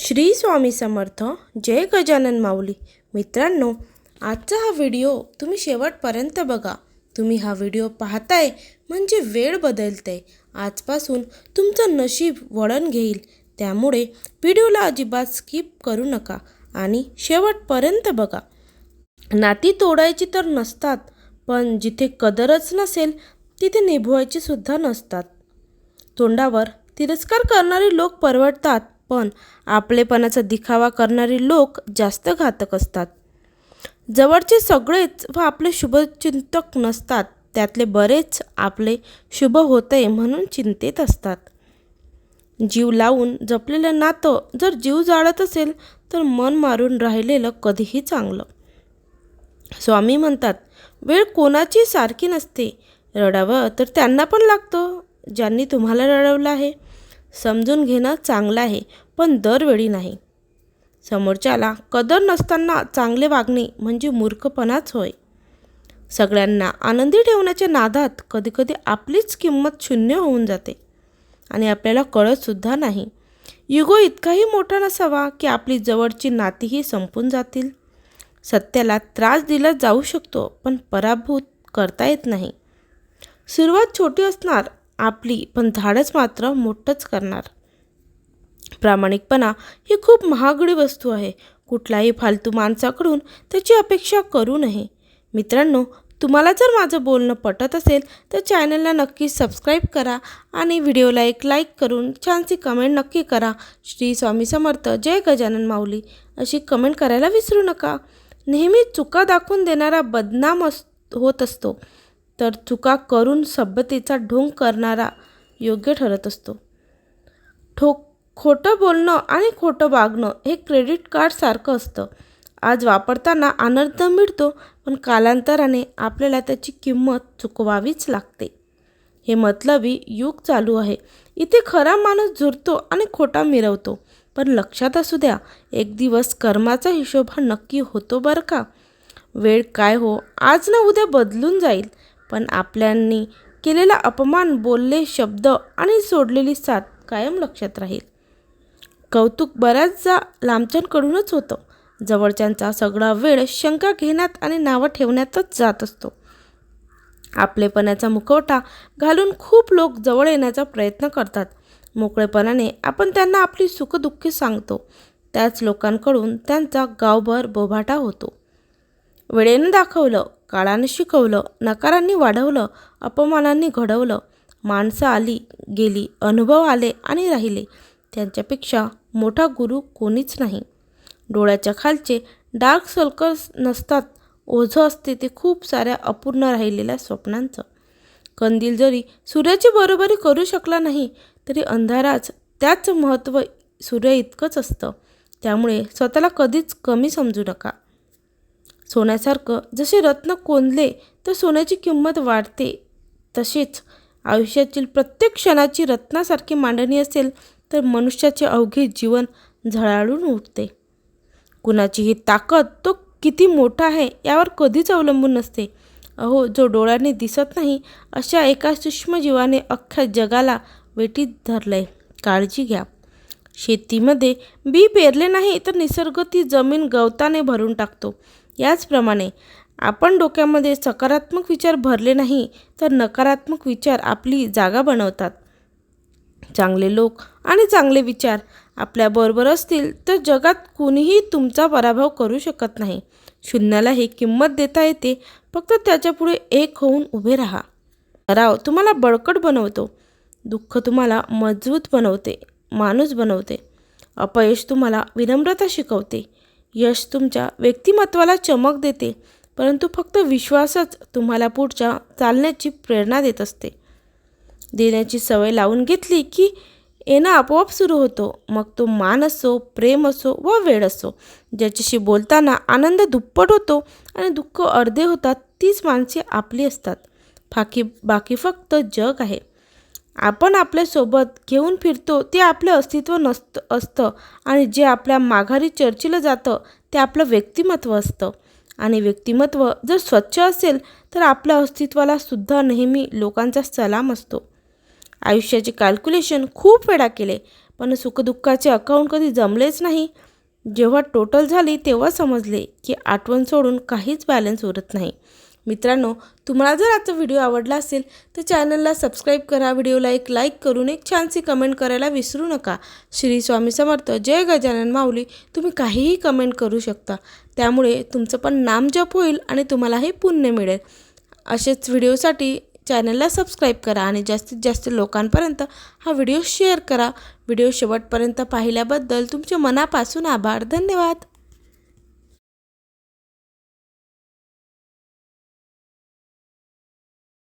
श्री स्वामी समर्थ. जय गजानन माऊली. मित्रांनो, आजचा हा व्हिडिओ तुम्ही शेवटपर्यंत बघा. तुम्ही हा व्हिडिओ पाहताय म्हणजे वेळ बदलते. आजपासून तुमचं नशीब वळण घेईल. त्यामुळे व्हिडिओला अजिबात स्किप करू नका आणि शेवटपर्यंत बघा. नाती तोडायची तर नसतात, पण जिथे कदरच नसेल तिथे निभवायची सुद्धा नसतात. तोंडावर तिरस्कार करणारे लोक परवडतात, पण आपलेपणाचा दिखावा करणारे लोक जास्त घातक असतात. जवळचे सगळेच व आपले शुभचिंतक नसतात. त्यातले बरेच आपले शुभ होते म्हणून चिंतेत असतात. जीव लावून जपलेलं नातं जर जीव जाळत असेल तर मन मारून राहिलेलं कधीही चांगलं. स्वामी म्हणतात, वेळ कोणाची सारखी नसते. रडावं तर त्यांना पण लागतं ज्यांनी तुम्हाला रडवलं आहे. समजून घेणं चांगलं आहे, पण दरवेळी नाही. समोरच्याला कदर नसताना चांगले वागणे म्हणजे मूर्खपणाच होय. सगळ्यांना आनंदी ठेवण्याच्या नादात कधीकधी आपलीच किंमत शून्य होऊन जाते आणि आपल्याला कळतसुद्धा नाही. युगो इतकाही मोठा नसावा की आपली जवळची नातीही संपून जातील. सत्याला त्रास दिला जाऊ शकतो, पण पराभूत करता येत नाही. सुरुवात छोटी असणार आपली, पण धाडस मात्र मोठंच करणार. प्रामाणिकपणा ही खूप महागडी वस्तू आहे. कुठल्याही फालतू माणसाकडून त्याची अपेक्षा करू नये. मित्रांनो, तुम्हाला जर माझं बोलणं पटत असेल तर चॅनलला नक्की सबस्क्राईब करा आणि व्हिडिओला एक लाईक करून छानशी कमेंट नक्की करा. श्री स्वामी समर्थ. जय गजानन माऊली अशी कमेंट करायला विसरू नका. नेहमी चुका दाखवून देणारा बदनाम होत असतो, तर चुका करून सभ्यतेचा ढोंग करणारा योग्य ठरत असतो. खोटं बोलणं आणि खोटं वागणं हे क्रेडिट कार्डसारखं असतं. आज वापरताना आनंद मिळतो, पण कालांतराने आपल्याला त्याची किंमत चुकवावीच लागते. हे मतलबी युग चालू आहे. इथे खरा माणूस झुरतो आणि खोटा मिरवतो. पण लक्षात असू द्या, एक दिवस कर्माचा हिशोब हा नक्की होतो बरं का. वेळ काय हो, आज ना उद्या बदलून जाईल, पण आपल्यांनी केलेला अपमान, बोलले शब्द आणि सोडलेली साथ कायम लक्षात राहील. कौतुक बऱ्याचदा लांबच्यांकडूनच होतं. जवळच्यांचा सगळा वेळ शंका घेण्यात आणि नावं ठेवण्यातच जात असतो. आपलेपणाचा मुखवटा घालून खूप लोक जवळ येण्याचा प्रयत्न करतात. मोकळेपणाने आपण त्यांना आपली सुखदुःखे सांगतो. त्याच लोकांकडून त्यांचा गावभर बोभाटा होतो. वेळेनं दाखवलं, काळानं शिकवलं, नकारांनी वाढवलं, अपमानांनी घडवलं. माणसं आली गेली, अनुभव आले आणि राहिले. त्यांच्यापेक्षा मोठा गुरु कोणीच नाही. डोळ्याच्या खालचे डार्क सर्कल्स नसतात, ओझं असते ते खूप साऱ्या अपूर्ण राहिलेल्या स्वप्नांचं. कंदील जरी सूर्याची बरोबरी करू शकला नाही तरी अंधाराच त्याचं महत्त्व सूर्य इतकंच असतं. त्यामुळे स्वतःला कधीच कमी समजू नका. सोन्यासारखं जसे रत्न कोंदले तर सोन्याची किंमत वाढते, तसेच आयुष्यातील प्रत्येक क्षणाची रत्नासारखी मांडणी असेल तर मनुष्याचे अवघे जीवन झळाळून उठते. कुणाचीही ताकद तो किती मोठा आहे यावर कधीच अवलंबून नसते. अहो, जो डोळ्याने दिसत नाही अशा एका सूक्ष्म जीवाने अख्ख्या जगाला वेठीत धरलंय. काळजी घ्या. शेतीमध्ये बी पेरले नाही तर निसर्ग ती जमीन गवताने भरून टाकतो. याचप्रमाणे आपण डोक्यामध्ये सकारात्मक विचार भरले नाही तर नकारात्मक विचार आपली जागा बनवतात. चांगले लोक आणि चांगले विचार आपल्याबरोबर असतील तर जगात कुणीही तुमचा पराभव करू शकत नाही. शून्यालाही किंमत देता येते, फक्त त्याच्यापुढे एक होऊन उभे राहा. सराव तुम्हाला बळकट बनवतो, दुःख तुम्हाला मजबूत बनवते, माणूस बनवते. अपयश तुम्हाला विनम्रता शिकवते. यश तुमच्या व्यक्तिमत्वाला चमक देते, परंतु फक्त विश्वासच तुम्हाला पुढच्या चालण्याची प्रेरणा देत असते. देण्याची सवय लावून घेतली की येणं आपोआप सुरू होतो. मग तो मान असो, प्रेम असो व वेळ असो. ज्याच्याशी बोलताना आनंद दुप्पट होतो आणि दुःख अर्धे होतात, तीच माणसे आपली असतात. बाकी फक्त जग आहे. आपण आपल्यासोबत घेऊन फिरतो ते आपलं अस्तित्व असतं आणि जे आपल्या माघारी चर्चेलं जातं ते आपलं व्यक्तिमत्व असतं. आणि व्यक्तिमत्व जर स्वच्छ असेल तर आपल्या अस्तित्वाला सुद्धा नेहमी लोकांचा सलाम असतो. आयुष्याचे कॅल्क्युलेशन खूप वेळा केले, पण सुखदुःखाचे अकाउंट कधी जमलेच नाही. जेव्हा टोटल झाली तेव्हा समजले की आठवण सोडून काहीच बॅलन्स उरत नाही. मित्रांनो, तुम्हाला जर आजचा व्हिडिओ आवडला असेल तर चॅनलला सबस्क्राईब करा, व्हिडिओला एक लाईक करून एक छानशी कमेंट करायला विसरू नका. श्री स्वामी समर्थ. जय गजानन माऊली. तुम्ही काहीही कमेंट करू शकता, त्यामुळे तुमचं पण नामजप होईल आणि तुम्हालाही पुण्य मिळेल. असेच व्हिडिओसाठी चॅनलला सबस्क्राईब करा आणि जास्तीत जास्त लोकांपर्यंत हा व्हिडिओ शेअर करा. व्हिडिओ शेवटपर्यंत पाहिल्याबद्दल तुमचे मनापासून आभार. धन्यवाद.